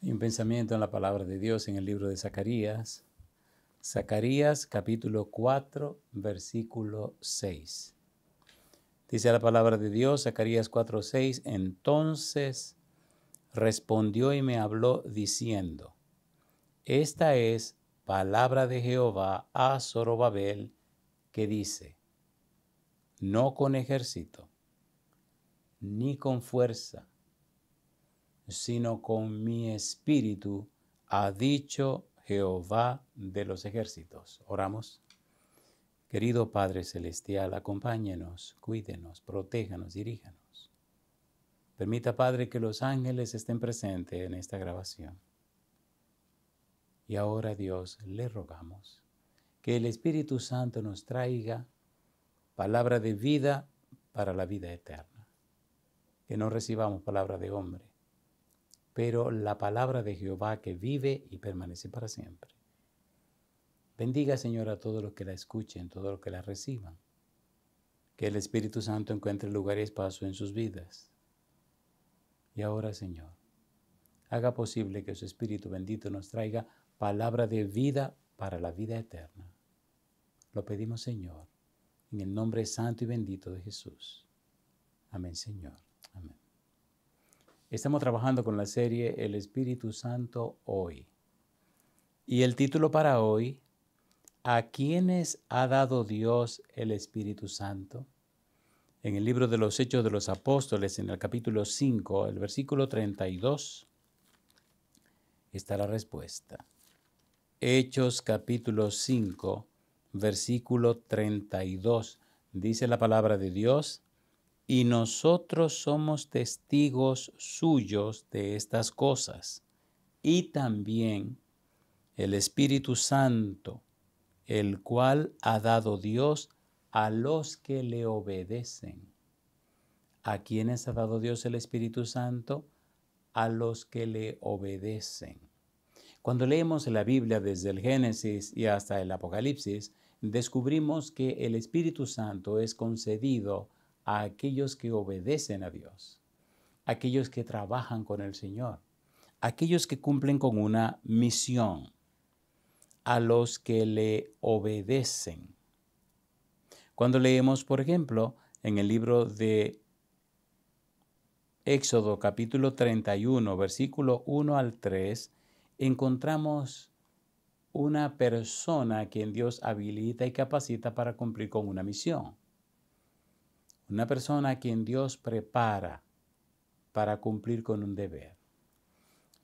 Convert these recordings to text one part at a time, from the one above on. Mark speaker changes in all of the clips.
Speaker 1: Hay un pensamiento en la palabra de Dios en el libro de Zacarías. Zacarías capítulo 4, versículo 6. Dice la palabra de Dios, Zacarías 4, 6. Entonces respondió y me habló diciendo, esta es palabra de Jehová a Zorobabel, que dice, no con ejército, ni con fuerza, sino con mi espíritu, ha dicho Jehová de los ejércitos. Oramos. Querido Padre Celestial, acompáñenos, cuídenos, protéjanos, diríjanos. Permita, Padre, que los ángeles estén presentes en esta grabación. Y ahora, Dios, le rogamos que el Espíritu Santo nos traiga palabra de vida para la vida eterna. Que no recibamos palabra de hombre, pero la palabra de Jehová que vive y permanece para siempre. Bendiga, Señor, a todos los que la escuchen, todos los que la reciban. Que el Espíritu Santo encuentre lugar y espacio en sus vidas. Y ahora, Señor, haga posible que su Espíritu bendito nos traiga palabra de vida para la vida eterna. Lo pedimos, Señor, en el nombre santo y bendito de Jesús. Amén, Señor. Amén. Estamos trabajando con la serie El Espíritu Santo hoy. Y el título para hoy, ¿a quiénes ha dado Dios el Espíritu Santo? En el libro de los Hechos de los Apóstoles, en el capítulo 5, el versículo 32, está la respuesta. Hechos capítulo 5, versículo 32, dice la palabra de Dios, y nosotros somos testigos suyos de estas cosas, y también el Espíritu Santo, el cual ha dado Dios a los que le obedecen. ¿A quiénes ha dado Dios el Espíritu Santo? A los que le obedecen. Cuando leemos la Biblia desde el Génesis y hasta el Apocalipsis, descubrimos que el Espíritu Santo es concedido a aquellos que obedecen a Dios, aquellos que trabajan con el Señor, aquellos que cumplen con una misión, a los que le obedecen. Cuando leemos, por ejemplo, en el libro de Éxodo capítulo 31, versículo 1 al 3, encontramos una persona a quien Dios habilita y capacita para cumplir con una misión. Una persona a quien Dios prepara para cumplir con un deber.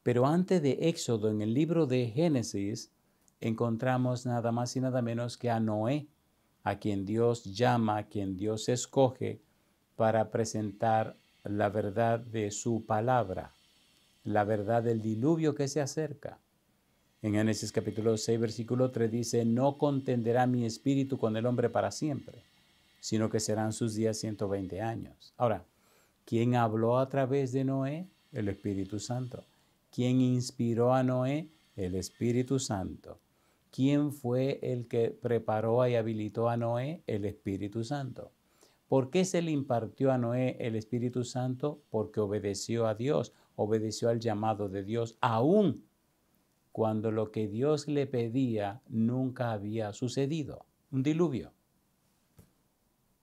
Speaker 1: Pero antes de Éxodo, en el libro de Génesis, encontramos nada más y nada menos que a Noé, a quien Dios llama, a quien Dios escoge para presentar la verdad de su palabra, la verdad del diluvio que se acerca. En Génesis capítulo 6, versículo 3 dice, no contenderá mi espíritu con el hombre para siempre, sino que serán sus días 120 años. Ahora, ¿quién habló a través de Noé? El Espíritu Santo. ¿Quién inspiró a Noé? El Espíritu Santo. ¿Quién fue el que preparó y habilitó a Noé? El Espíritu Santo. ¿Por qué se le impartió a Noé el Espíritu Santo? Porque obedeció a Dios, obedeció al llamado de Dios, aún cuando lo que Dios le pedía nunca había sucedido. Un diluvio,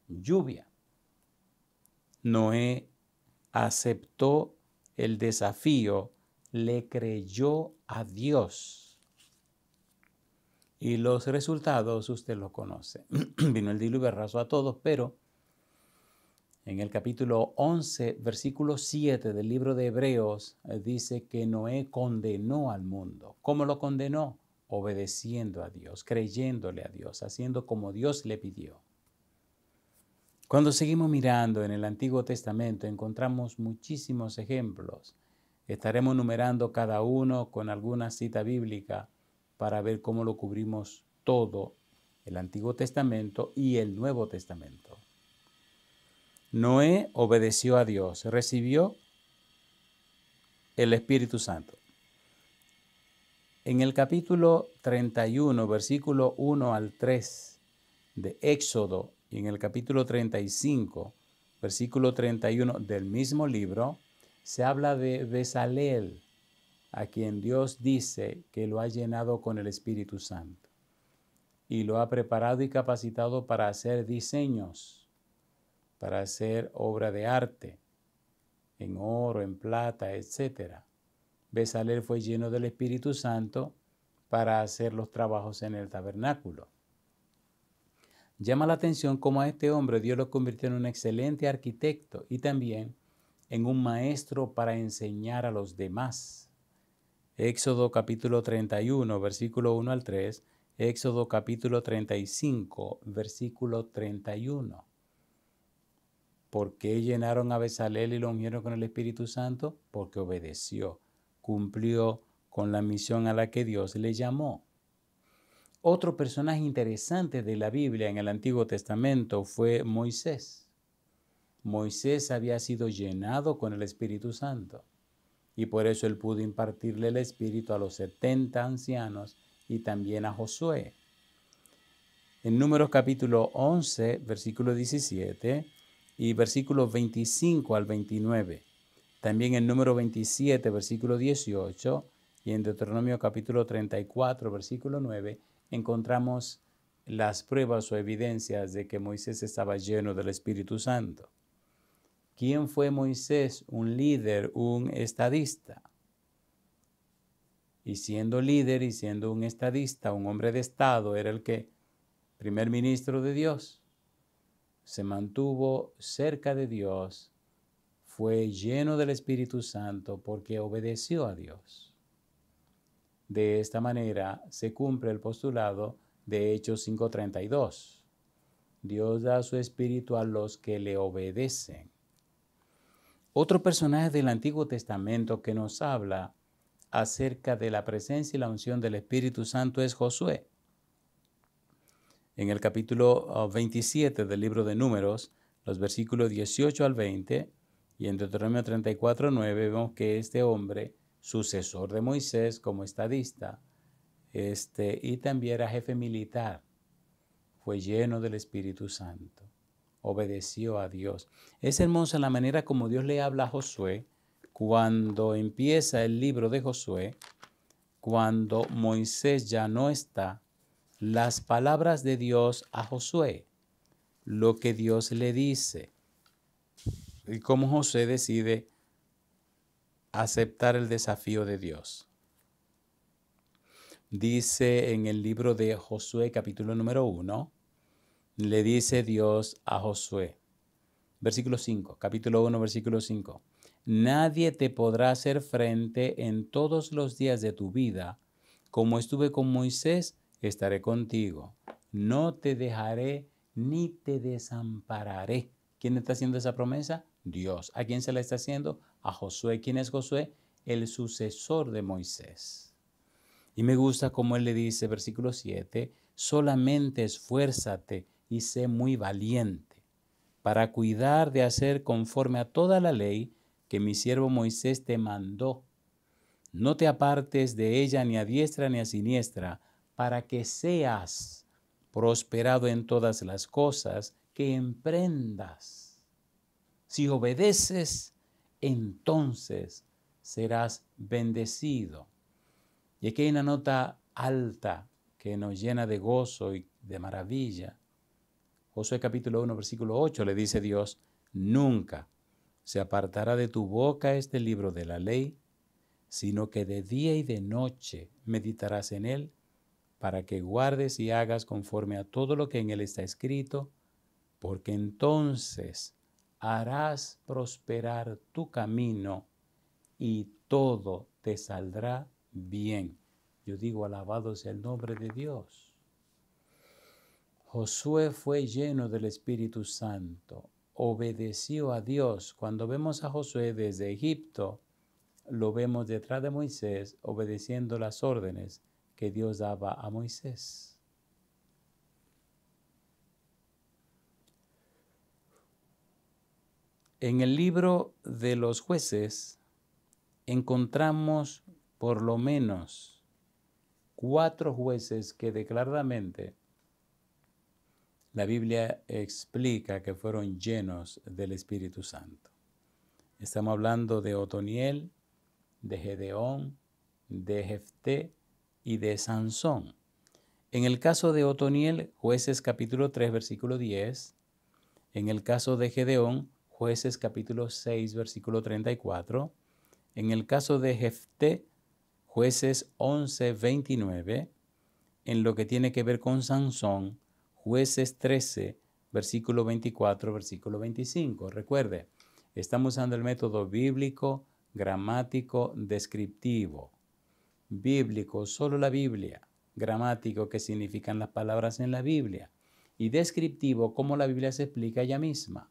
Speaker 1: lluvia. Noé aceptó el desafío, le creyó a Dios. Y los resultados usted los conoce. Vino el diluvio, arrasó a todos, pero en el capítulo 11, versículo 7 del libro de Hebreos, dice que Noé condenó al mundo. ¿Cómo lo condenó? Obedeciendo a Dios, creyéndole a Dios, haciendo como Dios le pidió. Cuando seguimos mirando en el Antiguo Testamento, encontramos muchísimos ejemplos. Estaremos numerando cada uno con alguna cita bíblica para ver cómo lo cubrimos todo, el Antiguo Testamento y el Nuevo Testamento. Noé obedeció a Dios, recibió el Espíritu Santo. En el capítulo 31, versículo 1 al 3 de Éxodo, y en el capítulo 35, versículo 31 del mismo libro, se habla de Bezaleel. a quien Dios dice que lo ha llenado con el Espíritu Santo y lo ha preparado y capacitado para hacer diseños, para hacer obra de arte, en oro, en plata, etc. Bezalel fue lleno del Espíritu Santo para hacer los trabajos en el tabernáculo. Llama la atención cómo a este hombre Dios lo convirtió en un excelente arquitecto y también en un maestro para enseñar a los demás. Éxodo capítulo 31, versículo 1 al 3, Éxodo capítulo 35, versículo 31. ¿Por qué llenaron a Bezalel y lo ungieron con el Espíritu Santo? Porque obedeció, cumplió con la misión a la que Dios le llamó. Otro personaje interesante de la Biblia en el Antiguo Testamento fue Moisés. Moisés había sido llenado con el Espíritu Santo y por eso él pudo impartirle el Espíritu a los 70 ancianos y también a Josué. En Números capítulo 11, versículo 17 y versículos 25 al 29. También en Número 27, versículo 18 y en Deuteronomio capítulo 34, versículo 9, encontramos las pruebas o evidencias de que Moisés estaba lleno del Espíritu Santo. ¿Quién fue Moisés? Un líder, un estadista. Y siendo líder y siendo un estadista, un hombre de Estado, era el que, primer ministro de Dios, se mantuvo cerca de Dios, fue lleno del Espíritu Santo porque obedeció a Dios. De esta manera se cumple el postulado de Hechos 5:32. Dios da su Espíritu a los que le obedecen. Otro personaje del Antiguo Testamento que nos habla acerca de la presencia y la unción del Espíritu Santo es Josué. En el capítulo 27 del libro de Números, los versículos 18 al 20, y en Deuteronomio 34:9 vemos que este hombre, sucesor de Moisés como estadista, y también era jefe militar, fue lleno del Espíritu Santo, obedeció a Dios. Es hermosa la manera como Dios le habla a Josué cuando empieza el libro de Josué, cuando Moisés ya no está, las palabras de Dios a Josué, lo que Dios le dice, y cómo Josué decide aceptar el desafío de Dios. Dice en el libro de Josué, capítulo número 1, le dice Dios a Josué, versículo 5, capítulo 1, versículo 5. Nadie te podrá hacer frente en todos los días de tu vida. Como estuve con Moisés, estaré contigo. No te dejaré ni te desampararé. ¿Quién está haciendo esa promesa? Dios. ¿A quién se la está haciendo? A Josué. ¿Quién es Josué? El sucesor de Moisés. Y me gusta como él le dice, versículo 7, solamente esfuérzate y sé muy valiente para cuidar de hacer conforme a toda la ley que mi siervo Moisés te mandó. No te apartes de ella ni a diestra ni a siniestra, para que seas prosperado en todas las cosas que emprendas. Si obedeces, entonces serás bendecido. Y aquí hay una nota alta que nos llena de gozo y de maravilla. Josué capítulo 1, versículo 8 le dice Dios, nunca se apartará de tu boca este libro de la ley, sino que de día y de noche meditarás en él, para que guardes y hagas conforme a todo lo que en él está escrito, porque entonces harás prosperar tu camino y todo te saldrá bien. Yo digo, alabado sea el nombre de Dios. Josué fue lleno del Espíritu Santo, obedeció a Dios. Cuando vemos a Josué desde Egipto, lo vemos detrás de Moisés, obedeciendo las órdenes que Dios daba a Moisés. En el libro de los Jueces encontramos por lo menos 4 jueces que declaradamente la Biblia explica que fueron llenos del Espíritu Santo. Estamos hablando de Otoniel, de Gedeón, de Jefté y de Sansón. En el caso de Otoniel, Jueces capítulo 3, versículo 10. En el caso de Gedeón, Jueces capítulo 6, versículo 34. En el caso de Jefté, Jueces 11, 29. En lo que tiene que ver con Sansón, Jueces 13, versículo 24, versículo 25. Recuerde, estamos usando el método bíblico, gramático, descriptivo. Bíblico, solo la Biblia. Gramático, que significan las palabras en la Biblia. Y descriptivo, como la Biblia se explica ella misma.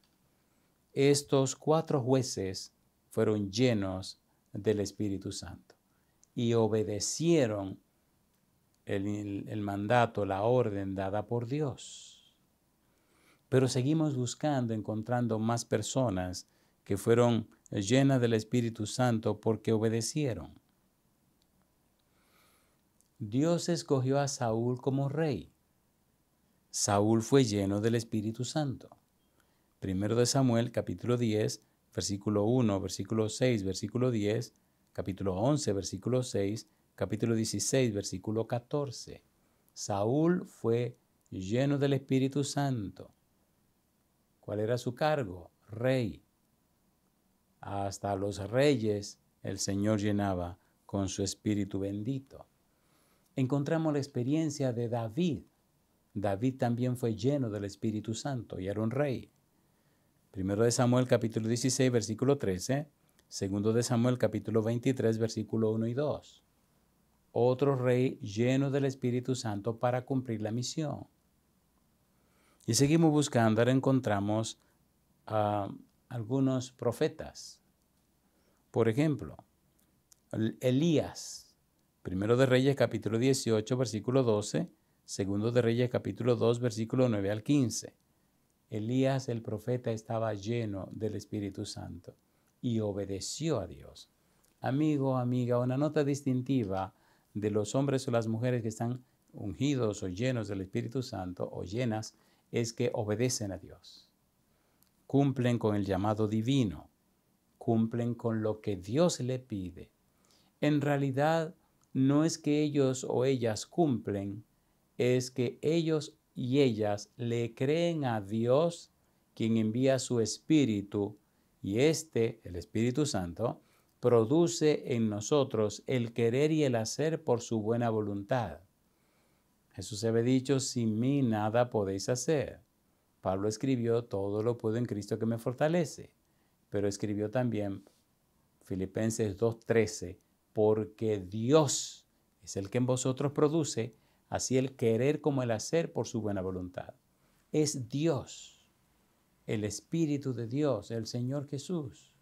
Speaker 1: Estos 4 jueces fueron llenos del Espíritu Santo y obedecieron el mandato, la orden dada por Dios. Pero seguimos buscando, encontrando más personas que fueron llenas del Espíritu Santo porque obedecieron. Dios escogió a Saúl como rey. Saúl fue lleno del Espíritu Santo. Primero de Samuel, capítulo 10, versículo 1, versículo 6, versículo 10, capítulo 11, versículo 6, capítulo 16, versículo 14. Saúl fue lleno del Espíritu Santo. ¿Cuál era su cargo? Rey. Hasta a los reyes el Señor llenaba con su Espíritu bendito. Encontramos la experiencia de David. David también fue lleno del Espíritu Santo y era un rey. Primero de Samuel capítulo 16, versículo 13. Segundo de Samuel capítulo 23, versículo 1 y 2. Otro rey lleno del Espíritu Santo para cumplir la misión. Y seguimos buscando, ahora encontramos a algunos profetas. Por ejemplo, Elías. Primero de Reyes capítulo 18, versículo 12. Segundo de Reyes capítulo 2, versículo 9 al 15. Elías el profeta estaba lleno del Espíritu Santo y obedeció a Dios. Amigo, amiga, una nota distintiva de los hombres o las mujeres que están ungidos o llenos del Espíritu Santo o llenas es que obedecen a Dios. Cumplen con el llamado divino. Cumplen con lo que Dios le pide. En realidad, no es que ellos o ellas cumplen, es que ellos y ellas le creen a Dios, quien envía su Espíritu, y el Espíritu Santo, produce en nosotros el querer y el hacer por su buena voluntad. Jesús había dicho, sin mí nada podéis hacer. Pablo escribió, todo lo puedo en Cristo que me fortalece. Pero escribió también, Filipenses 2:13, porque Dios es el que en vosotros produce, así el querer como el hacer por su buena voluntad. Es Dios, el Espíritu de Dios, el Señor Jesús.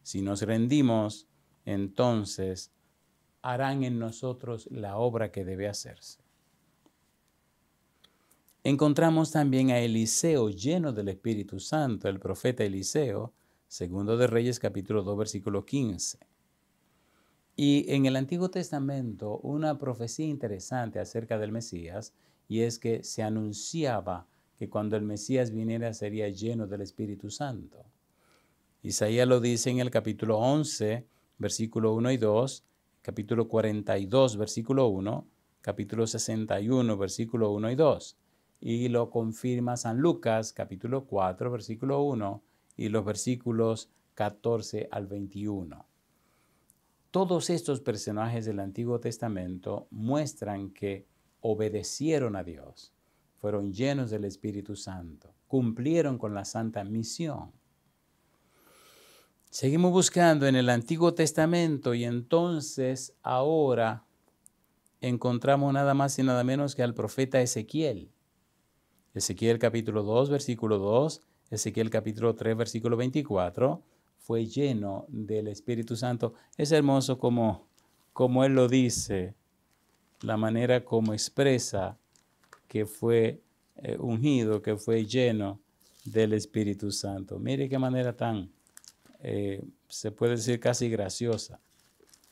Speaker 1: Si nos rendimos, entonces harán en nosotros la obra que debe hacerse. Encontramos también a Eliseo lleno del Espíritu Santo, el profeta Eliseo, segundo de Reyes capítulo 2, versículo 15. Y en el Antiguo Testamento una profecía interesante acerca del Mesías, y es que se anunciaba que cuando el Mesías viniera sería lleno del Espíritu Santo. Isaías lo dice en el capítulo 11, versículo 1 y 2, capítulo 42, versículo 1, capítulo 61, versículo 1 y 2. Y lo confirma San Lucas, capítulo 4, versículo 1, y los versículos 14 al 21. Todos estos personajes del Antiguo Testamento muestran que obedecieron a Dios, fueron llenos del Espíritu Santo, cumplieron con la santa misión. Seguimos buscando en el Antiguo Testamento y entonces ahora encontramos nada más y nada menos que al profeta Ezequiel. Ezequiel capítulo 2, versículo 2, Ezequiel capítulo 3, versículo 24, fue lleno del Espíritu Santo. Es hermoso como él lo dice, la manera como expresa que fue ungido, que fue lleno del Espíritu Santo. Mire qué manera tan, se puede decir casi graciosa.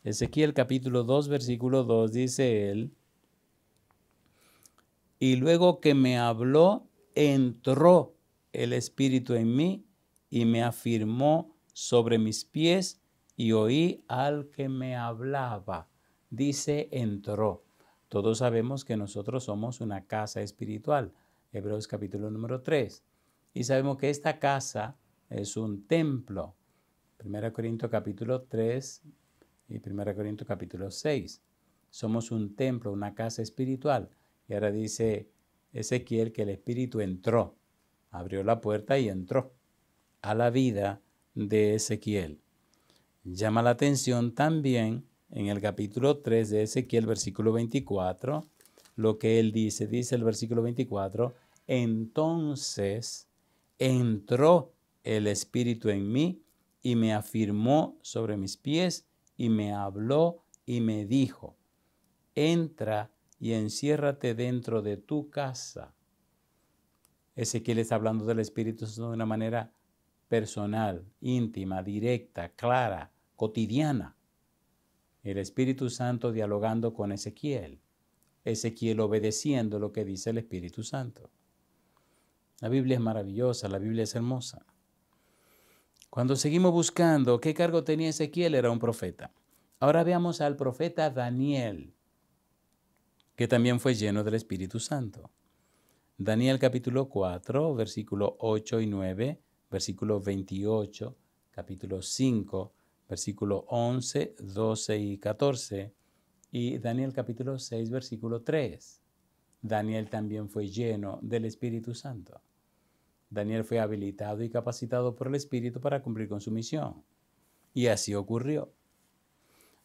Speaker 1: Ezequiel capítulo 2, versículo 2, dice él, y luego que me habló, entró el Espíritu en mí y me afirmó sobre mis pies y oí al que me hablaba, dice entró. Todos sabemos que nosotros somos una casa espiritual. Hebreos capítulo número 3. Y sabemos que esta casa es un templo. 1 Corintios capítulo 3 y 1 Corintios capítulo 6. Somos un templo, una casa espiritual. Y ahora dice Ezequiel que el Espíritu entró, abrió la puerta y entró a la vida de Ezequiel. Llama la atención también en el capítulo 3 de Ezequiel, versículo 24, lo que él dice el versículo 24, entonces entró el Espíritu en mí y me afirmó sobre mis pies y me habló y me dijo, entra y enciérrate dentro de tu casa. Ezequiel está hablando del Espíritu de una manera personal, íntima, directa, clara, cotidiana. El Espíritu Santo dialogando con Ezequiel. Ezequiel obedeciendo lo que dice el Espíritu Santo. La Biblia es maravillosa, la Biblia es hermosa. Cuando seguimos buscando qué cargo tenía Ezequiel, era un profeta. Ahora veamos al profeta Daniel, que también fue lleno del Espíritu Santo. Daniel capítulo 4, versículos 8 y 9, versículo 28, capítulo 5, versículo 11, 12 y 14, y Daniel capítulo 6, versículo 3. Daniel también fue lleno del Espíritu Santo. Daniel fue habilitado y capacitado por el Espíritu para cumplir con su misión. Y así ocurrió.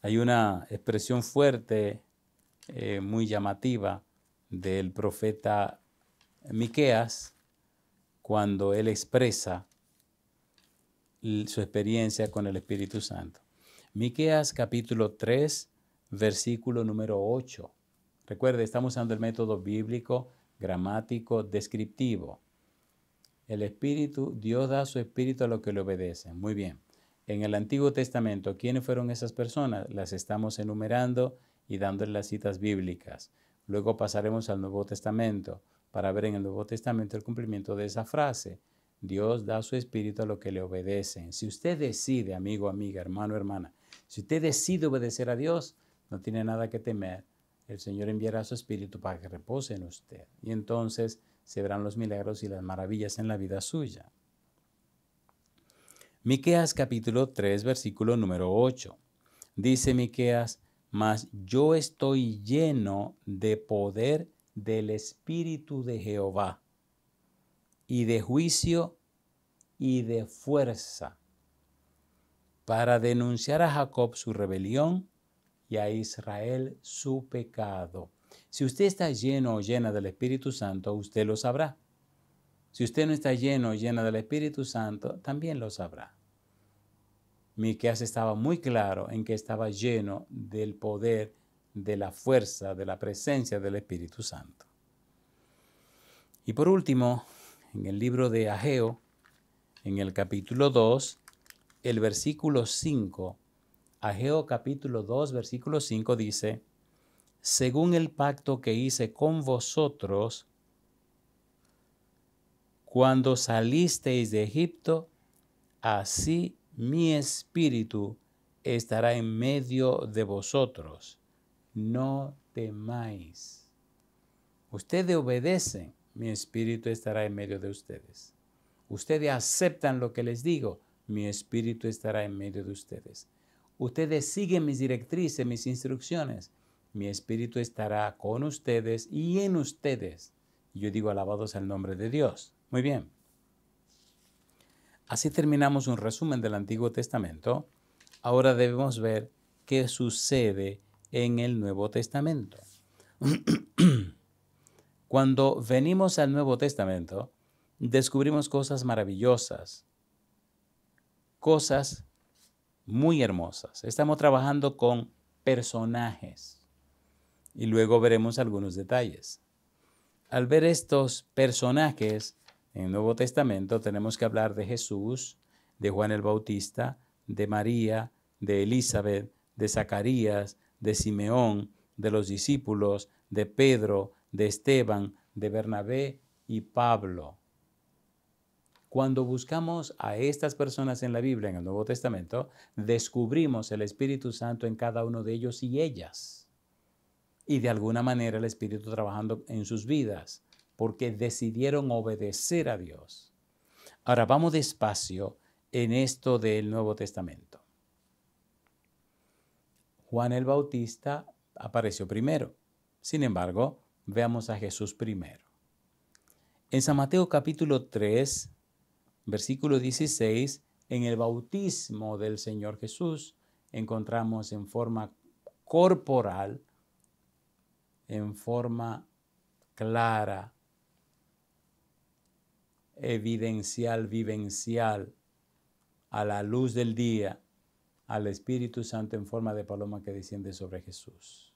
Speaker 1: Hay una expresión fuerte, muy llamativa, del profeta Miqueas, cuando él expresa su experiencia con el Espíritu Santo. Miqueas capítulo 3, versículo número 8. Recuerde, estamos usando el método bíblico, gramático, descriptivo. El Espíritu, Dios da su Espíritu a los que le obedecen. Muy bien. En el Antiguo Testamento, ¿quiénes fueron esas personas? Las estamos enumerando y dándoles las citas bíblicas. Luego pasaremos al Nuevo Testamento para ver en el Nuevo Testamento el cumplimiento de esa frase. Dios da su Espíritu a los que le obedecen. Si usted decide, amigo, amiga, hermano, hermana, si usted decide obedecer a Dios, no tiene nada que temer. El Señor enviará su Espíritu para que repose en usted. Y entonces se verán los milagros y las maravillas en la vida suya. Miqueas capítulo 3, versículo número 8. Dice Miqueas, mas yo estoy lleno de poder del Espíritu de Jehová, y de juicio y de fuerza, para denunciar a Jacob su rebelión y a Israel su pecado. Si usted está lleno o llena del Espíritu Santo, usted lo sabrá. Si usted no está lleno o llena del Espíritu Santo, también lo sabrá. Miqueas estaba muy claro en que estaba lleno del poder, de la fuerza, de la presencia del Espíritu Santo. Y por último, en el libro de Ageo, en el capítulo 2, el versículo 5, Ageo capítulo 2, versículo 5 dice, según el pacto que hice con vosotros cuando salisteis de Egipto, así mi espíritu estará en medio de vosotros. No temáis. Ustedes obedecen, mi espíritu estará en medio de ustedes. Ustedes aceptan lo que les digo, mi espíritu estará en medio de ustedes. Ustedes siguen mis directrices, mis instrucciones, mi espíritu estará con ustedes y en ustedes. Yo digo, alabados al nombre de Dios. Muy bien. Así terminamos un resumen del Antiguo Testamento. Ahora debemos ver qué sucede en el Nuevo Testamento. Cuando venimos al Nuevo Testamento, descubrimos cosas maravillosas, cosas muy hermosas. Estamos trabajando con personajes y luego veremos algunos detalles. Al ver estos personajes en el Nuevo Testamento, tenemos que hablar de Jesús, de Juan el Bautista, de María, de Elizabeth, de Zacarías, de Simeón, de los discípulos, de Pedro, de Esteban, de Bernabé y Pablo. Cuando buscamos a estas personas en la Biblia, en el Nuevo Testamento, descubrimos el Espíritu Santo en cada uno de ellos y ellas. y de alguna manera el Espíritu trabajando en sus vidas, porque decidieron obedecer a Dios. Ahora vamos despacio en esto del Nuevo Testamento. Juan el Bautista apareció primero. Sin embargo, veamos a Jesús primero. En San Mateo capítulo 3, versículo 16, en el bautismo del Señor Jesús, encontramos en forma corporal, en forma clara, evidencial, vivencial, a la luz del día, al Espíritu Santo en forma de paloma que desciende sobre Jesús.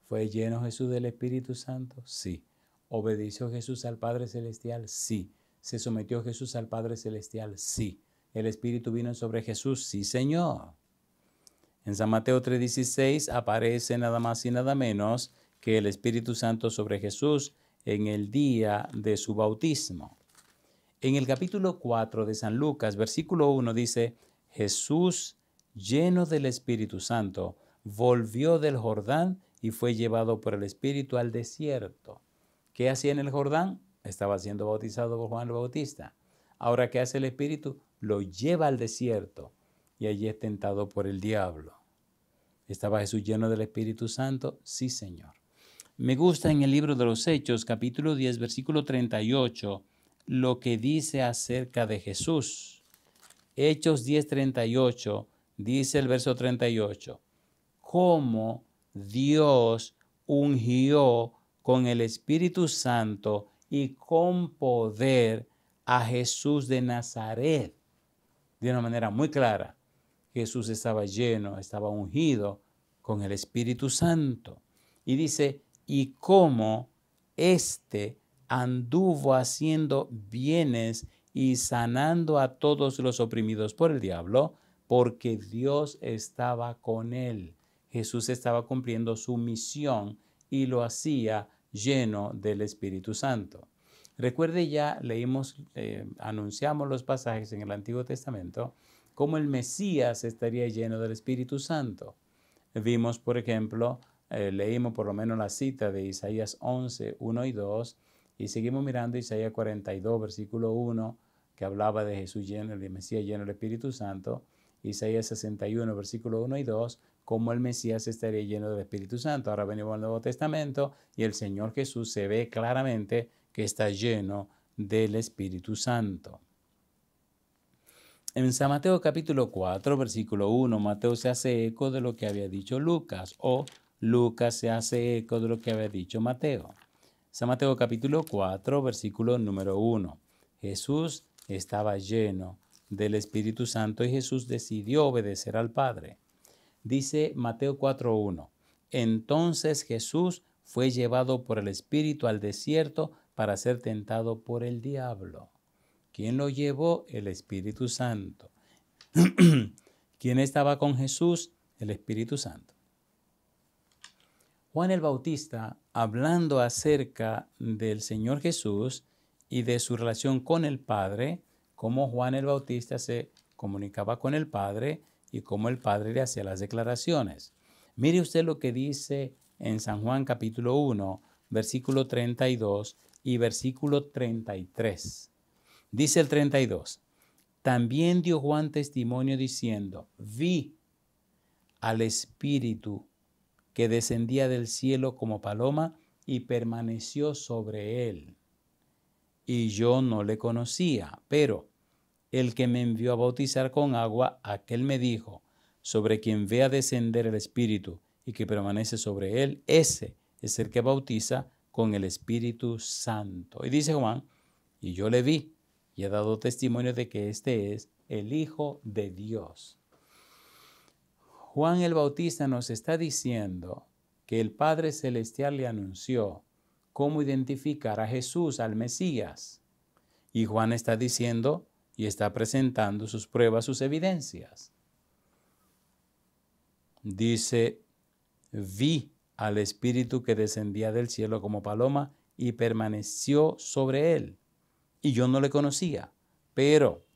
Speaker 1: ¿Fue lleno Jesús del Espíritu Santo? Sí. ¿Obedeció Jesús al Padre Celestial? Sí. ¿Se sometió Jesús al Padre Celestial? Sí. ¿El Espíritu vino sobre Jesús? Sí, Señor. En San Mateo 3:16 aparece nada más y nada menos que el Espíritu Santo sobre Jesús en el día de su bautismo. En el capítulo 4 de San Lucas, versículo 1 dice, Jesús, lleno del Espíritu Santo, volvió del Jordán y fue llevado por el Espíritu al desierto. ¿Qué hacía en el Jordán? Estaba siendo bautizado por Juan el Bautista. Ahora, ¿qué hace el Espíritu? Lo lleva al desierto y allí es tentado por el diablo. ¿Estaba Jesús lleno del Espíritu Santo? Sí, Señor. Me gusta en el libro de los Hechos, capítulo 10, versículo 38, lo que dice acerca de Jesús. Hechos 10:38, dice el verso 38, cómo Dios ungió con el Espíritu Santo y con poder a Jesús de Nazaret. De una manera muy clara, Jesús estaba lleno, estaba ungido con el Espíritu Santo. Y dice, y cómo éste anduvo haciendo bienes y sanando a todos los oprimidos por el diablo, porque Dios estaba con él. Jesús estaba cumpliendo su misión y lo hacía lleno del Espíritu Santo. Recuerde, ya leímos, anunciamos los pasajes en el Antiguo Testamento, cómo el Mesías estaría lleno del Espíritu Santo. Vimos, por ejemplo, leímos por lo menos la cita de Isaías 11, 1 y 2, y seguimos mirando Isaías 42, versículo 1, que hablaba de Jesús lleno, de Mesías lleno del Espíritu Santo, Isaías 61, versículo 1 y 2, cómo el Mesías estaría lleno del Espíritu Santo. Ahora venimos al Nuevo Testamento y el Señor Jesús se ve claramente que está lleno del Espíritu Santo. En San Mateo capítulo 4, versículo 1, Mateo se hace eco de lo que había dicho Lucas, o Lucas se hace eco de lo que había dicho Mateo. San Mateo capítulo 4, versículo número 1. Jesús estaba lleno del Espíritu Santo y Jesús decidió obedecer al Padre. Dice Mateo 4:1, entonces Jesús fue llevado por el Espíritu al desierto para ser tentado por el diablo. ¿Quién lo llevó? El Espíritu Santo. ¿Quién estaba con Jesús? El Espíritu Santo. Juan el Bautista, hablando acerca del Señor Jesús y de su relación con el Padre, cómo Juan el Bautista se comunicaba con el Padre y cómo el Padre le hacía las declaraciones. Mire usted lo que dice en San Juan capítulo 1, versículo 32 y versículo 33. Dice el 32, también dio Juan testimonio diciendo, vi al Espíritu que descendía del cielo como paloma y permaneció sobre él. Y yo no le conocía, pero el que me envió a bautizar con agua, aquel me dijo, sobre quien vea descender el Espíritu y que permanece sobre él, ese es el que bautiza con el Espíritu Santo. Y dice Juan, y yo le vi y he dado testimonio de que este es el Hijo de Dios. Juan el Bautista nos está diciendo que el Padre Celestial le anunció cómo identificar a Jesús, al Mesías. Y Juan está diciendo y está presentando sus pruebas, sus evidencias. Dice, vi al Espíritu que descendía del cielo como paloma y permaneció sobre él. Y yo no le conocía, pero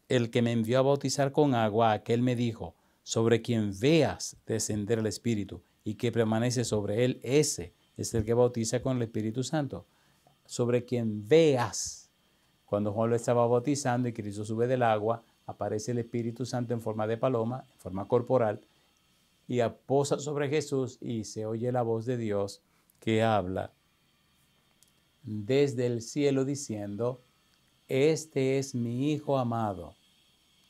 Speaker 1: el que me envió a bautizar con agua, aquel me dijo, sobre quien veas descender el Espíritu y que permanece sobre él, ese es el que bautiza con el Espíritu Santo. Sobre quien veas. Cuando Juan lo estaba bautizando y Cristo sube del agua, aparece el Espíritu Santo en forma de paloma, en forma corporal, y posa sobre Jesús y se oye la voz de Dios que habla desde el cielo diciendo: este es mi Hijo amado,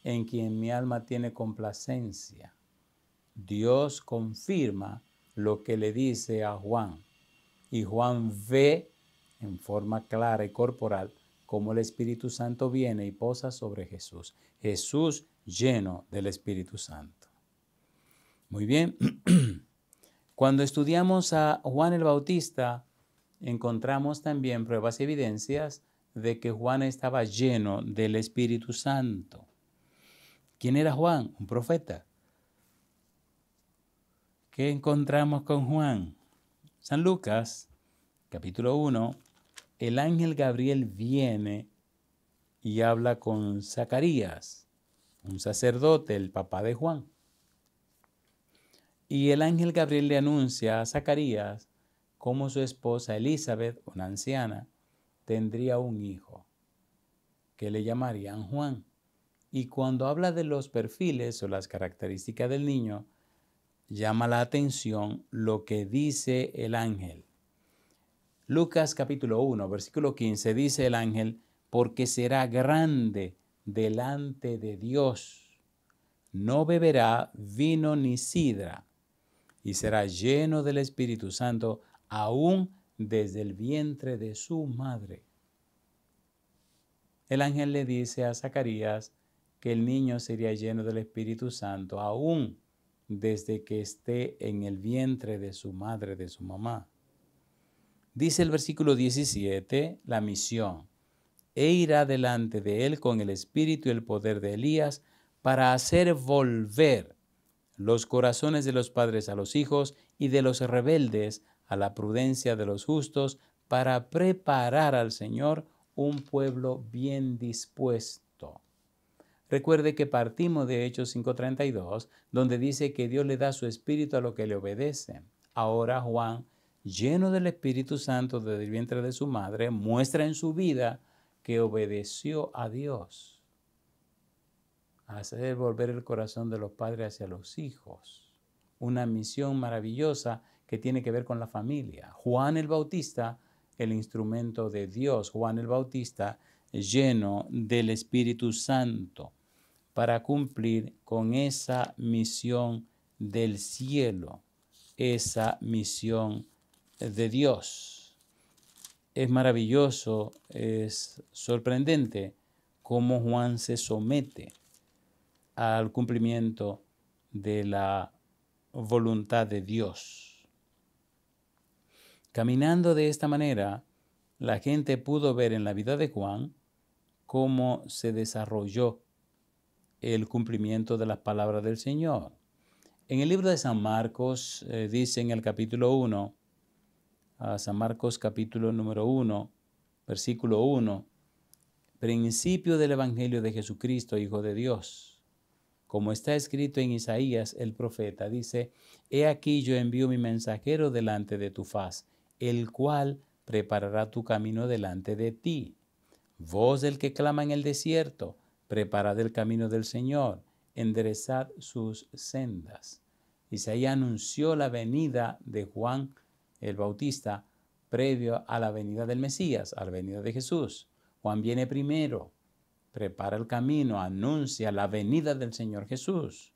Speaker 1: en quien mi alma tiene complacencia. Dios confirma lo que le dice a Juan, y Juan ve en forma clara y corporal cómo el Espíritu Santo viene y posa sobre Jesús. Jesús lleno del Espíritu Santo. Muy bien. Cuando estudiamos a Juan el Bautista, encontramos también pruebas y evidencias de que Juan estaba lleno del Espíritu Santo. ¿Quién era Juan? Un profeta. ¿Qué encontramos con Juan? San Lucas, capítulo 1, el ángel Gabriel viene y habla con Zacarías, un sacerdote, el papá de Juan. Y el ángel Gabriel le anuncia a Zacarías cómo su esposa Elizabeth, una anciana, tendría un hijo que le llamarían Juan. Y cuando habla de los perfiles o las características del niño, llama la atención lo que dice el ángel. Lucas capítulo 1, versículo 15, dice el ángel: porque será grande delante de Dios, no beberá vino ni sidra, y será lleno del Espíritu Santo aún desde el vientre de su madre. El ángel le dice a Zacarías que el niño sería lleno del Espíritu Santo aún desde que esté en el vientre de su madre, de su mamá. Dice el versículo 17, la misión: e irá delante de él con el espíritu y el poder de Elías para hacer volver los corazones de los padres a los hijos y de los rebeldes a la prudencia de los justos, para preparar al Señor un pueblo bien dispuesto. Recuerde que partimos de Hechos 5:32, donde dice que Dios le da su espíritu a los que le obedecen. Ahora Juan, lleno del Espíritu Santo desde el vientre de su madre, muestra en su vida que obedeció a Dios. Hacer volver el corazón de los padres hacia los hijos. Una misión maravillosa que tiene que ver con la familia. Juan el Bautista, el instrumento de Dios. Juan el Bautista, lleno del Espíritu Santo, para cumplir con esa misión del cielo, esa misión de Dios. Es maravilloso, es sorprendente cómo Juan se somete al cumplimiento de la voluntad de Dios. Caminando de esta manera, la gente pudo ver en la vida de Juan cómo se desarrolló el cumplimiento de las palabras del Señor. En el libro de San Marcos dice en el capítulo 1, San Marcos capítulo número 1, versículo 1, principio del Evangelio de Jesucristo, Hijo de Dios. Como está escrito en Isaías el profeta, dice: he aquí yo envío mi mensajero delante de tu faz, el cual preparará tu camino delante de ti. Voz del que clama en el desierto: preparad el camino del Señor, enderezad sus sendas. Isaías anunció la venida de Juan el Bautista previo a la venida del Mesías, a la venida de Jesús. Juan viene primero, prepara el camino, anuncia la venida del Señor Jesús.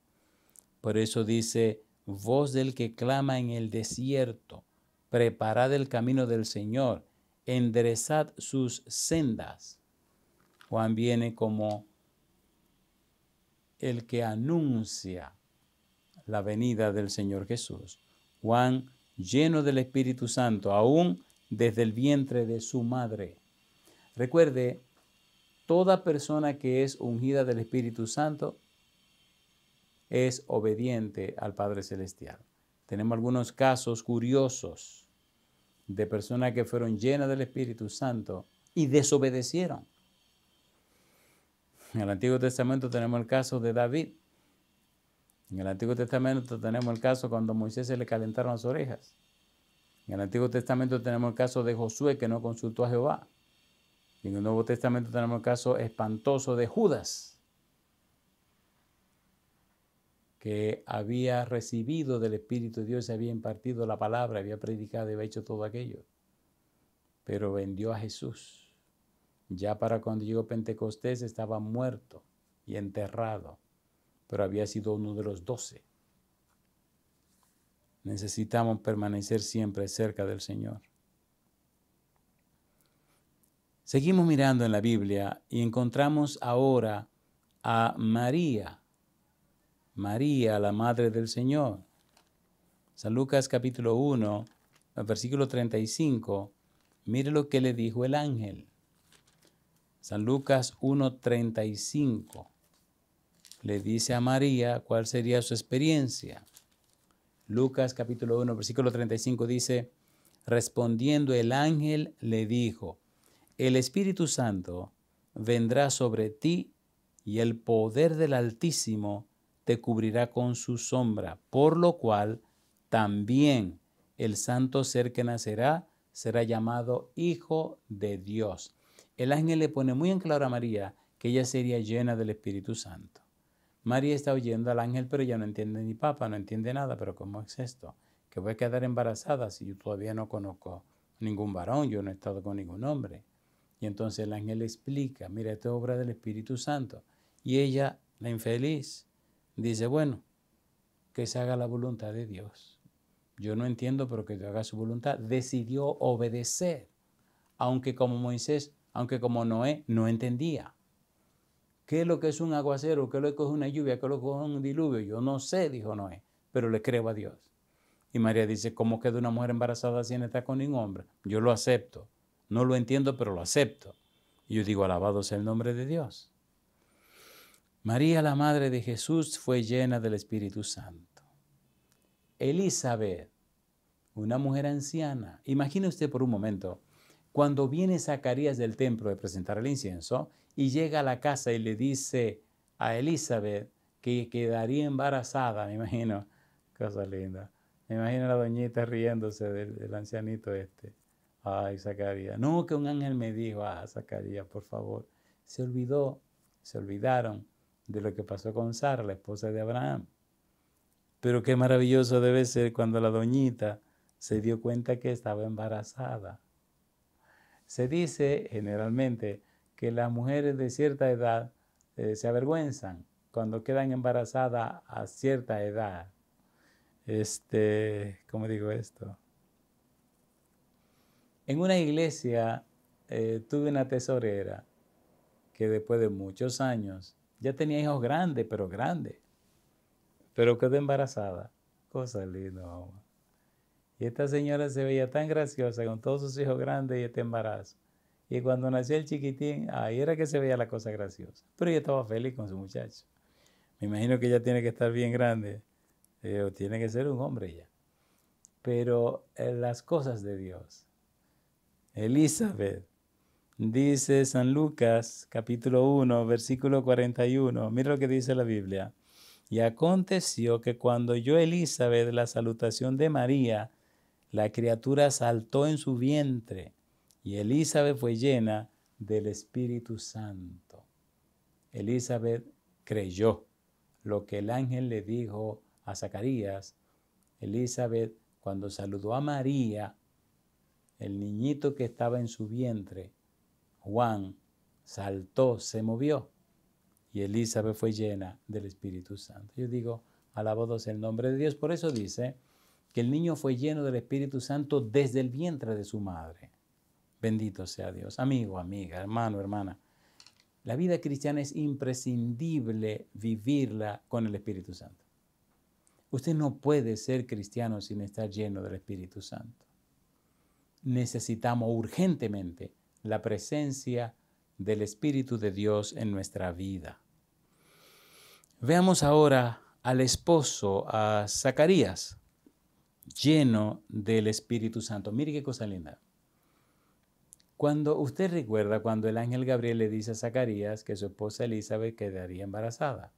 Speaker 1: Por eso dice: voz del que clama en el desierto, preparad el camino del Señor, enderezad sus sendas. Juan viene como el que anuncia la venida del Señor Jesús. Juan, lleno del Espíritu Santo, aún desde el vientre de su madre. Recuerde, toda persona que es ungida del Espíritu Santo es obediente al Padre Celestial. Tenemos algunos casos curiosos de personas que fueron llenas del Espíritu Santo y desobedecieron. En el Antiguo Testamento tenemos el caso de David. En el Antiguo Testamento tenemos el caso cuando a Moisés se le calentaron las orejas. En el Antiguo Testamento tenemos el caso de Josué que no consultó a Jehová. Y en el Nuevo Testamento tenemos el caso espantoso de Judas, que había recibido del Espíritu de Dios, había impartido la palabra, había predicado y había hecho todo aquello. Pero vendió a Jesús. Ya para cuando llegó Pentecostés estaba muerto y enterrado, pero había sido uno de los 12. Necesitamos permanecer siempre cerca del Señor. Seguimos mirando en la Biblia y encontramos ahora a María, la Madre del Señor. San Lucas capítulo 1, versículo 35, mire lo que le dijo el ángel. San Lucas 1:35 le dice a María cuál sería su experiencia. Lucas capítulo 1, versículo 35 dice, respondiendo el ángel le dijo, el Espíritu Santo vendrá sobre ti y el poder del Altísimo te cubrirá con su sombra, por lo cual también el santo ser que nacerá será llamado Hijo de Dios. El ángel le pone muy en claro a María que ella sería llena del Espíritu Santo. María está oyendo al ángel, pero ella no entiende ni papa, no entiende nada. Pero ¿cómo es esto? Que voy a quedar embarazada si yo todavía no conozco ningún varón, yo no he estado con ningún hombre. Y entonces el ángel le explica, mira, esto es obra del Espíritu Santo. Y ella, la infeliz, dice, bueno, que se haga la voluntad de Dios. Yo no entiendo, pero que Dios haga su voluntad. Decidió obedecer, aunque como Moisés, aunque como Noé, no entendía. ¿Qué es lo que es un aguacero? ¿Qué es lo que es una lluvia? ¿Qué es lo que es un diluvio? Yo no sé, dijo Noé, pero le creo a Dios. Y María dice, ¿cómo queda una mujer embarazada si no está con ningún hombre? Yo lo acepto. No lo entiendo, pero lo acepto. Y yo digo, alabado sea el nombre de Dios. María, la madre de Jesús, fue llena del Espíritu Santo. Elizabeth, una mujer anciana. Imagine usted por un momento, cuando viene Zacarías del templo de presentar el incienso y llega a la casa y le dice a Elizabeth que quedaría embarazada, me imagino, cosa linda. Me imagino a la doñita riéndose del ancianito este. Ay, Zacarías. No, que un ángel me dijo, Zacarías, por favor. Se olvidaron de lo que pasó con Sara, la esposa de Abraham. Pero qué maravilloso debe ser cuando la doñita se dio cuenta que estaba embarazada. Se dice generalmente que las mujeres de cierta edad se avergüenzan cuando quedan embarazadas a cierta edad. ¿Cómo digo esto? En una iglesia tuve una tesorera que después de muchos años ya tenía hijos grandes, pero quedó embarazada. Cosa linda, mamá. Y esta señora se veía tan graciosa con todos sus hijos grandes y este embarazo. Y cuando nació el chiquitín, ahí era que se veía la cosa graciosa. Pero ella estaba feliz con su muchacho. Me imagino que ella tiene que estar bien grande, o tiene que ser un hombre ya. Pero las cosas de Dios. Elizabeth, dice San Lucas, capítulo 1, versículo 41. Mira lo que dice la Biblia. Y aconteció que cuando oyó Elizabeth la salutación de María, la criatura saltó en su vientre y Elizabeth fue llena del Espíritu Santo. Elizabeth creyó lo que el ángel le dijo a Zacarías. Elizabeth, cuando saludó a María, el niñito que estaba en su vientre, Juan, saltó, se movió y Elizabeth fue llena del Espíritu Santo. Yo digo, alabado sea el nombre de Dios. Por eso dice que el niño fue lleno del Espíritu Santo desde el vientre de su madre. Bendito sea Dios. Amigo, amiga, hermano, hermana. La vida cristiana es imprescindible vivirla con el Espíritu Santo. Usted no puede ser cristiano sin estar lleno del Espíritu Santo. Necesitamos urgentemente la presencia del Espíritu de Dios en nuestra vida. Veamos ahora al esposo, a Zacarías, lleno del Espíritu Santo. Mire qué cosa linda. Cuando usted recuerda cuando el ángel Gabriel le dice a Zacarías que su esposa Elizabeth quedaría embarazada.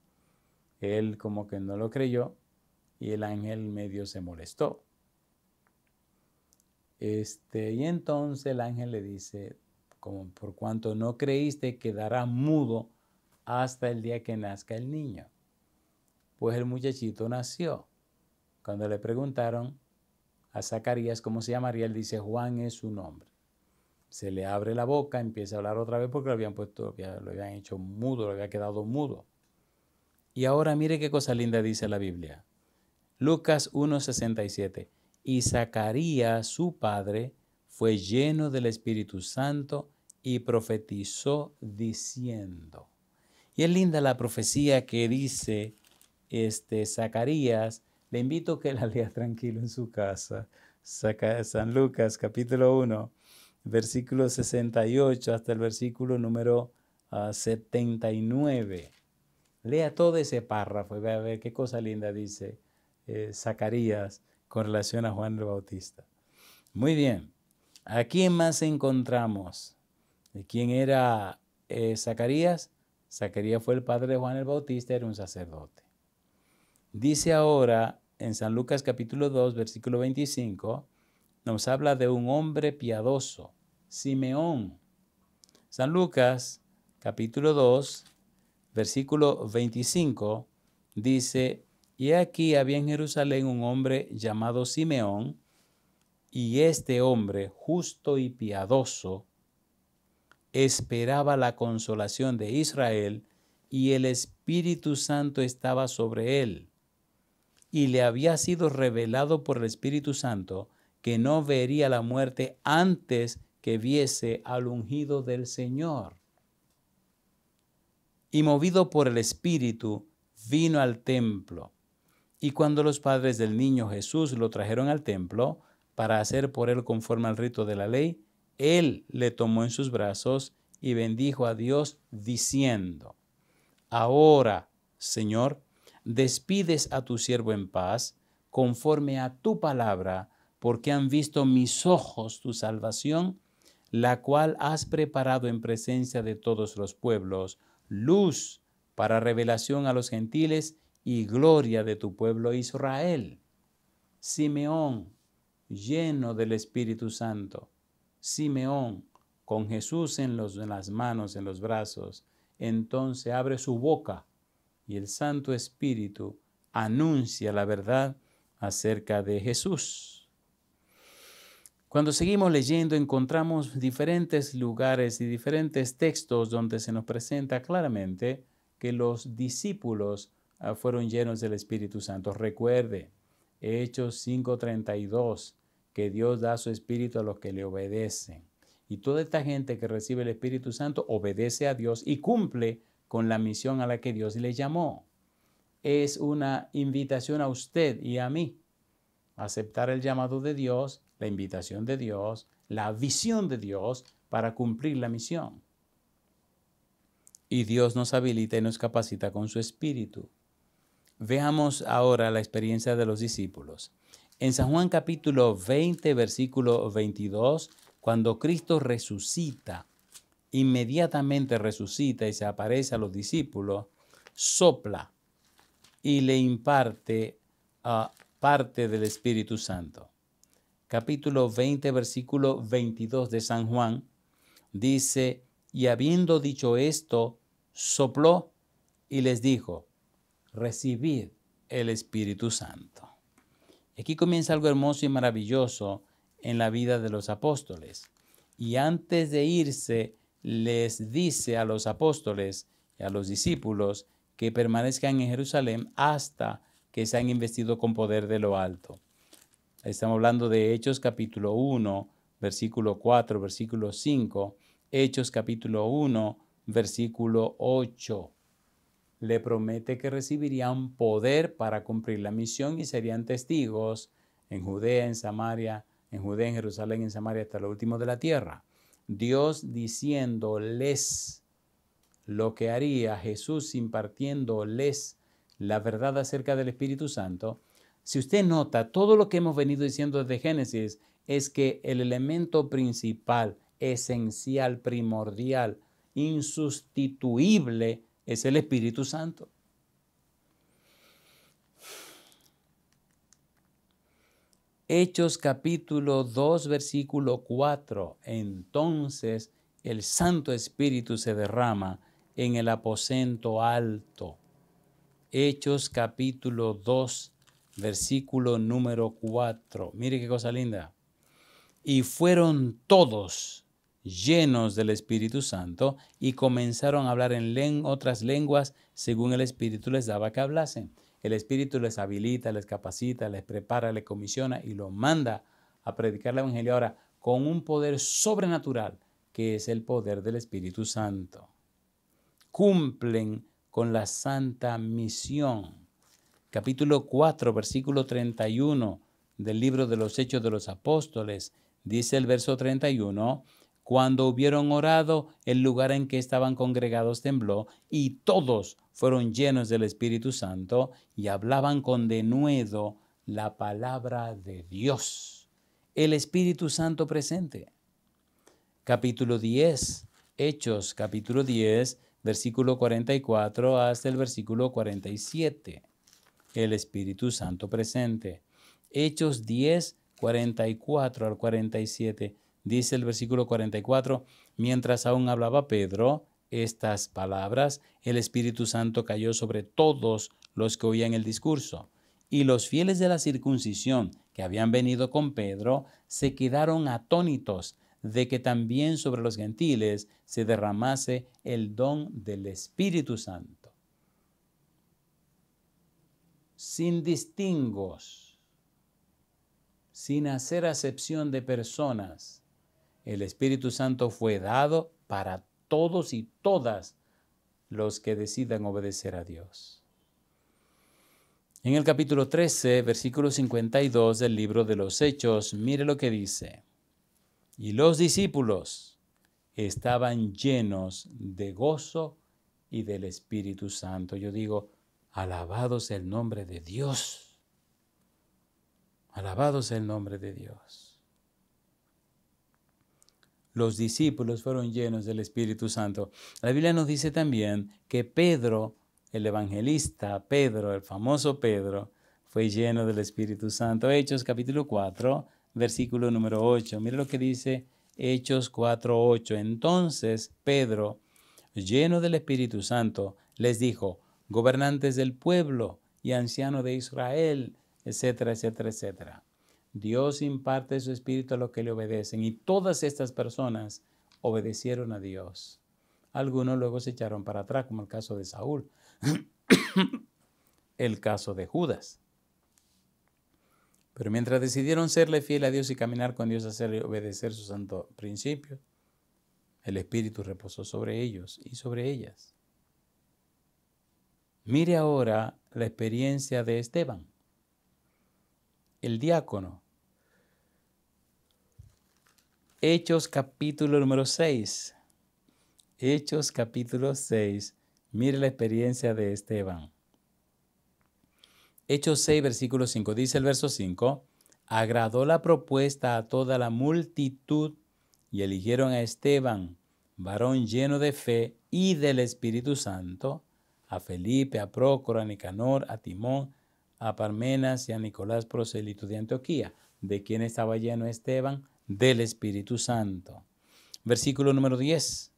Speaker 1: Él como que no lo creyó y el ángel medio se molestó. Y entonces el ángel le dice, como por cuanto no creíste, quedará mudo hasta el día que nazca el niño. Pues el muchachito nació. Cuando le preguntaron a Zacarías cómo se llamaría, él dice, Juan es su nombre. Se le abre la boca, empieza a hablar otra vez porque lo habían hecho mudo, lo había quedado mudo. Y ahora mire qué cosa linda dice la Biblia. Lucas 1:67. Y Zacarías, su padre, fue lleno del Espíritu Santo y profetizó diciendo. Y es linda la profecía que dice Zacarías. Le invito a que la lea tranquilo en su casa. San Lucas capítulo 1, versículo 68 hasta el versículo número 79. Lea todo ese párrafo y vea a ver qué cosa linda dice Zacarías con relación a Juan el Bautista. Muy bien. ¿A quién más encontramos? ¿De quién era Zacarías? Zacarías fue el padre de Juan el Bautista, era un sacerdote. Dice ahora en San Lucas capítulo 2, versículo 25, nos habla de un hombre piadoso, Simeón. San Lucas capítulo 2, versículo 25, dice, y aquí había en Jerusalén un hombre llamado Simeón, y este hombre, justo y piadoso, esperaba la consolación de Israel, y el Espíritu Santo estaba sobre él. Y le había sido revelado por el Espíritu Santo que no vería la muerte antes que viese al ungido del Señor. Y movido por el Espíritu, vino al templo. Y cuando los padres del niño Jesús lo trajeron al templo para hacer por él conforme al rito de la ley, él le tomó en sus brazos y bendijo a Dios diciendo, ahora, Señor, despides a tu siervo en paz, conforme a tu palabra, porque han visto mis ojos tu salvación, la cual has preparado en presencia de todos los pueblos, luz para revelación a los gentiles y gloria de tu pueblo Israel. Simeón, lleno del Espíritu Santo. Simeón, con Jesús en las manos, en los brazos, entonces abre su boca y el Santo Espíritu anuncia la verdad acerca de Jesús. Cuando seguimos leyendo encontramos diferentes lugares y diferentes textos donde se nos presenta claramente que los discípulos fueron llenos del Espíritu Santo. Recuerde, Hechos 5:32, que Dios da su Espíritu a los que le obedecen. Y toda esta gente que recibe el Espíritu Santo obedece a Dios y cumple con la misión a la que Dios le llamó. Es una invitación a usted y a mí a aceptar el llamado de Dios, la invitación de Dios, la visión de Dios para cumplir la misión. Y Dios nos habilita y nos capacita con su Espíritu. Veamos ahora la experiencia de los discípulos. En San Juan capítulo 20, versículo 22, cuando Cristo resucita, inmediatamente resucita y se aparece a los discípulos, sopla y le imparte parte del Espíritu Santo. Capítulo 20, versículo 22 de San Juan, dice, y habiendo dicho esto, sopló y les dijo, recibid el Espíritu Santo. Aquí comienza algo hermoso y maravilloso en la vida de los apóstoles. Y antes de irse, les dice a los apóstoles y a los discípulos que permanezcan en Jerusalén hasta que sean investidos con poder de lo alto. Estamos hablando de Hechos capítulo 1, versículo 4, versículo 5, Hechos capítulo 1, versículo 8. Le promete que recibirían poder para cumplir la misión y serían testigos en Judea, en Samaria, en Jerusalén, en Samaria, hasta lo último de la tierra. Dios diciéndoles lo que haría, Jesús impartiéndoles la verdad acerca del Espíritu Santo. Si usted nota, todo lo que hemos venido diciendo desde Génesis es que el elemento principal, esencial, primordial, insustituible, es el Espíritu Santo. Hechos capítulo 2, versículo 4. Entonces el Santo Espíritu se derrama en el aposento alto. Hechos capítulo 2, versículo número 4. Mire qué cosa linda. Y fueron todos llenos del Espíritu Santo y comenzaron a hablar en otras lenguas según el Espíritu les daba que hablasen. El Espíritu les habilita, les capacita, les prepara, les comisiona y los manda a predicar el Evangelio ahora con un poder sobrenatural que es el poder del Espíritu Santo. Cumplen con la santa misión. Capítulo 4, versículo 31 del libro de los Hechos de los Apóstoles. Dice el verso 31, cuando hubieron orado, el lugar en que estaban congregados tembló y todos fueron llenos del Espíritu Santo y hablaban con denuedo la palabra de Dios. El Espíritu Santo presente. Capítulo 10, Hechos, capítulo 10, versículo 44 hasta el versículo 47. El Espíritu Santo presente. Hechos 10, 44 al 47. Dice el versículo 44, mientras aún hablaba Pedro estas palabras, el Espíritu Santo cayó sobre todos los que oían el discurso. Y los fieles de la circuncisión que habían venido con Pedro se quedaron atónitos de que también sobre los gentiles se derramase el don del Espíritu Santo. Sin distingos, sin hacer acepción de personas, el Espíritu Santo fue dado para todos y todas los que decidan obedecer a Dios. En el capítulo 13, versículo 52 del libro de los Hechos, mire lo que dice. Y los discípulos estaban llenos de gozo y del Espíritu Santo. Yo digo, alabado sea el nombre de Dios. Alabado sea el nombre de Dios. Los discípulos fueron llenos del Espíritu Santo. La Biblia nos dice también que Pedro, el evangelista Pedro, el famoso Pedro, fue lleno del Espíritu Santo. Hechos capítulo 4, versículo número 8. Mire lo que dice Hechos 4, 8. Entonces Pedro, lleno del Espíritu Santo, les dijo, gobernantes del pueblo y ancianos de Israel, etcétera, etcétera, etcétera. Dios imparte su espíritu a los que le obedecen y todas estas personas obedecieron a Dios. Algunos luego se echaron para atrás, como el caso de Saúl, el caso de Judas. Pero mientras decidieron serle fiel a Dios y caminar con Dios, hacerle obedecer sus santos principios, el Espíritu reposó sobre ellos y sobre ellas. Mire ahora la experiencia de Esteban, el diácono. Hechos capítulo número 6. Hechos capítulo 6. Mire la experiencia de Esteban. Hechos 6, versículo 5. Dice el verso 5. Agradó la propuesta a toda la multitud y eligieron a Esteban, varón lleno de fe y del Espíritu Santo, a Felipe, a Prócoro, a Nicanor, a Timón, a Parmenas y a Nicolás, prosélito de Antioquía. ¿De quién estaba lleno Esteban? Del Espíritu Santo. Versículo número 10.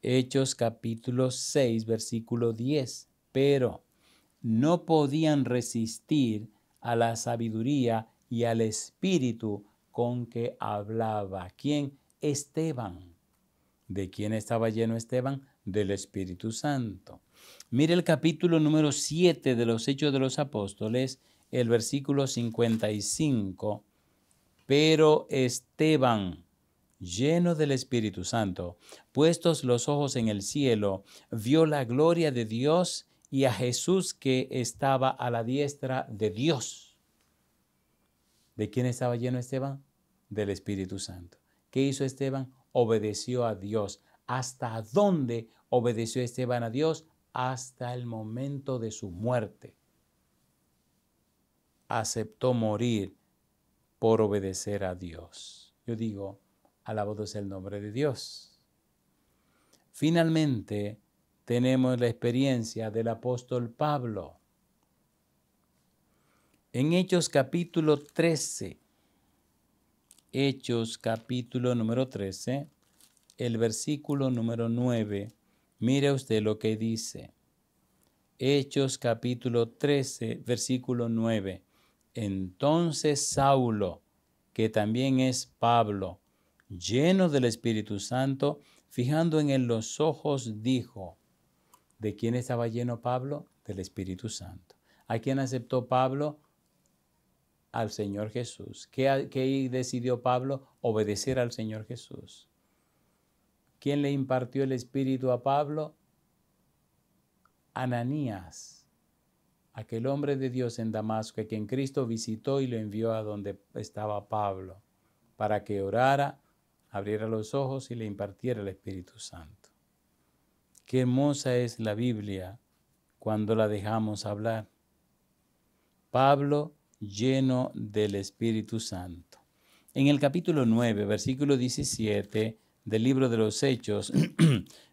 Speaker 1: Hechos capítulo 6, versículo 10. Pero no podían resistir a la sabiduría y al espíritu con que hablaba. ¿Quién? Esteban. ¿De quién estaba lleno Esteban? Del Espíritu Santo. Mire el capítulo número 7 de los Hechos de los Apóstoles, el versículo 55. Pero Esteban, lleno del Espíritu Santo, puestos los ojos en el cielo, vio la gloria de Dios y a Jesús que estaba a la diestra de Dios. ¿De quién estaba lleno Esteban? Del Espíritu Santo. ¿Qué hizo Esteban? Obedeció a Dios. ¿Hasta dónde obedeció Esteban a Dios? Hasta el momento de su muerte. Aceptó morir por obedecer a Dios. Yo digo, alabado sea el nombre de Dios. Finalmente, tenemos la experiencia del apóstol Pablo. En Hechos capítulo 13, Hechos capítulo número 13, el versículo número 9. Mire usted lo que dice. Hechos capítulo 13, versículo 9. Entonces Saulo, que también es Pablo, lleno del Espíritu Santo, fijando en él los ojos, dijo, ¿de quién estaba lleno Pablo? Del Espíritu Santo. ¿A quién aceptó Pablo? Al Señor Jesús. ¿Qué decidió Pablo? Obedecer al Señor Jesús. ¿Quién le impartió el Espíritu a Pablo? Ananías, aquel hombre de Dios en Damasco, a quien Cristo visitó y lo envió a donde estaba Pablo, para que orara, abriera los ojos y le impartiera el Espíritu Santo. Qué hermosa es la Biblia cuando la dejamos hablar. Pablo lleno del Espíritu Santo. En el capítulo 9, versículo 17 del libro de los Hechos,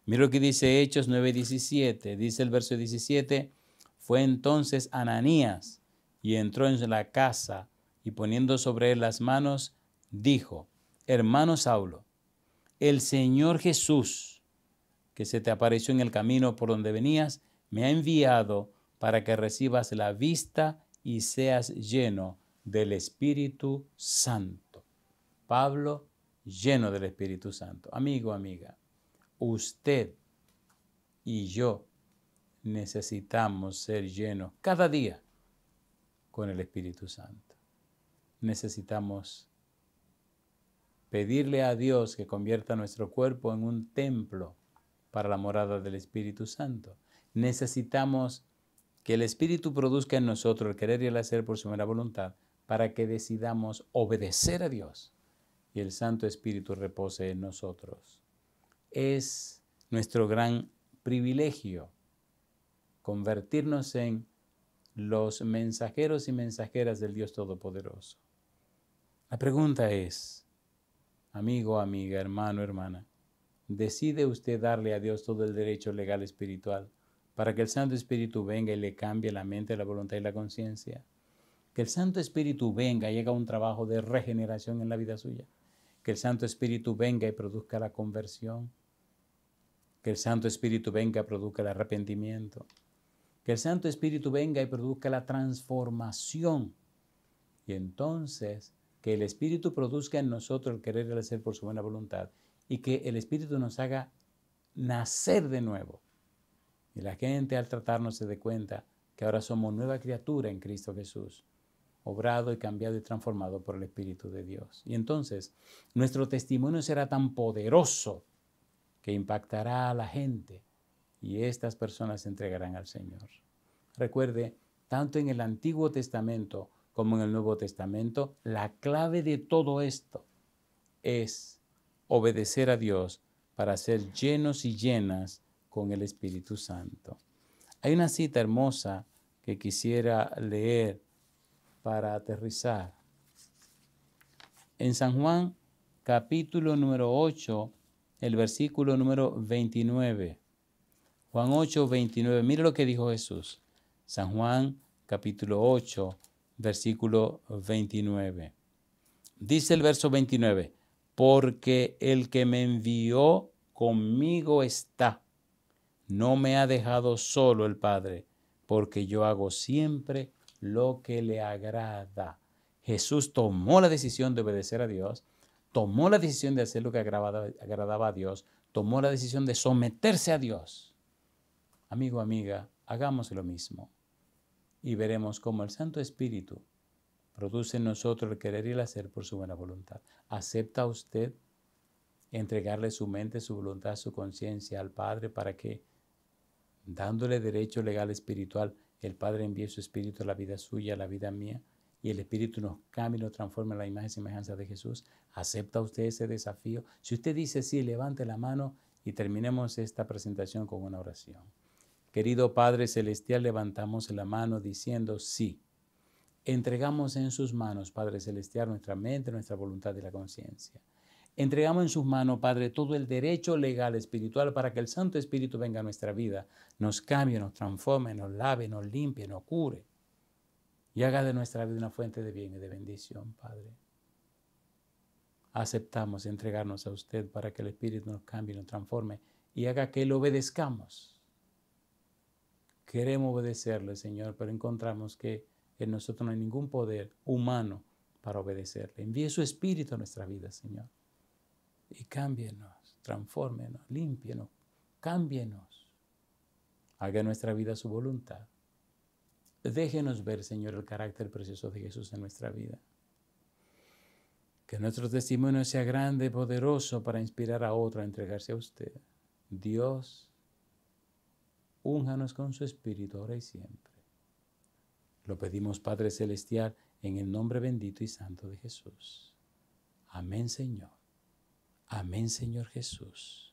Speaker 1: mira lo que dice Hechos 9:17. Dice el verso 17, fue entonces Ananías y entró en la casa y poniendo sobre él las manos, dijo, hermano Saulo, el Señor Jesús, que se te apareció en el camino por donde venías, me ha enviado para que recibas la vista y seas lleno del Espíritu Santo. Pablo, lleno del Espíritu Santo. Amigo, amiga, usted y yo necesitamos ser llenos cada día con el Espíritu Santo. Necesitamos pedirle a Dios que convierta nuestro cuerpo en un templo para la morada del Espíritu Santo. Necesitamos que el Espíritu produzca en nosotros el querer y el hacer por su buena voluntad para que decidamos obedecer a Dios y el Santo Espíritu repose en nosotros. Es nuestro gran privilegio convertirnos en los mensajeros y mensajeras del Dios Todopoderoso. La pregunta es, amigo, amiga, hermano, hermana, ¿decide usted darle a Dios todo el derecho legal espiritual para que el Santo Espíritu venga y le cambie la mente, la voluntad y la conciencia? Que el Santo Espíritu venga y haga un trabajo de regeneración en la vida suya. Que el Santo Espíritu venga y produzca la conversión. Que el Santo Espíritu venga y produzca el arrepentimiento. Que el Santo Espíritu venga y produzca la transformación. Y entonces, que el Espíritu produzca en nosotros el querer y el hacer por su buena voluntad. Y que el Espíritu nos haga nacer de nuevo. Y la gente al tratarnos se dé cuenta que ahora somos nueva criatura en Cristo Jesús, obrado y cambiado y transformado por el Espíritu de Dios. Y entonces nuestro testimonio será tan poderoso que impactará a la gente y estas personas se entregarán al Señor. Recuerde, tanto en el Antiguo Testamento como en el Nuevo Testamento, la clave de todo esto es obedecer a Dios para ser llenos y llenas con el Espíritu Santo. Hay una cita hermosa que quisiera leer para aterrizar. En San Juan, capítulo número 8, el versículo número 29. Juan 8, 29. Mire lo que dijo Jesús. San Juan, capítulo 8, versículo 29. Dice el verso 29. Porque el que me envió conmigo está. No me ha dejado solo el Padre, porque yo hago siempre lo que le agrada. Jesús tomó la decisión de obedecer a Dios, tomó la decisión de hacer lo que agradaba a Dios, tomó la decisión de someterse a Dios. Amigo, amiga, hagamos lo mismo y veremos cómo el Santo Espíritu produce en nosotros el querer y el hacer por su buena voluntad. ¿Acepta usted entregarle su mente, su voluntad, su conciencia al Padre para que, dándole derecho legal espiritual, el Padre envíe su Espíritu a la vida suya, a la vida mía, y el Espíritu nos cambie y nos transforme en la imagen y semejanza de Jesús? ¿Acepta usted ese desafío? Si usted dice sí, levante la mano y terminemos esta presentación con una oración. Querido Padre Celestial, levantamos la mano diciendo sí. Entregamos en sus manos, Padre Celestial, nuestra mente, nuestra voluntad y la conciencia. Entregamos en sus manos, Padre, todo el derecho legal, espiritual, para que el Santo Espíritu venga a nuestra vida, nos cambie, nos transforme, nos lave, nos limpie, nos cure y haga de nuestra vida una fuente de bien y de bendición, Padre. aceptamos entregarnos a usted para que el Espíritu nos cambie, nos transforme y haga que lo obedezcamos. Queremos obedecerle, Señor, pero encontramos que en nosotros no hay ningún poder humano para obedecerle. Envíe su Espíritu a nuestra vida, Señor, y cámbienos, transfórmenos, límpienos, cámbienos. Haga en nuestra vida su voluntad. Déjenos ver, Señor, el carácter precioso de Jesús en nuestra vida. Que nuestro testimonio sea grande y poderoso para inspirar a otro a entregarse a usted. Dios, únjanos con su Espíritu ahora y siempre. Lo pedimos, Padre Celestial, en el nombre bendito y santo de Jesús. Amén, Señor. Amén, Señor Jesús.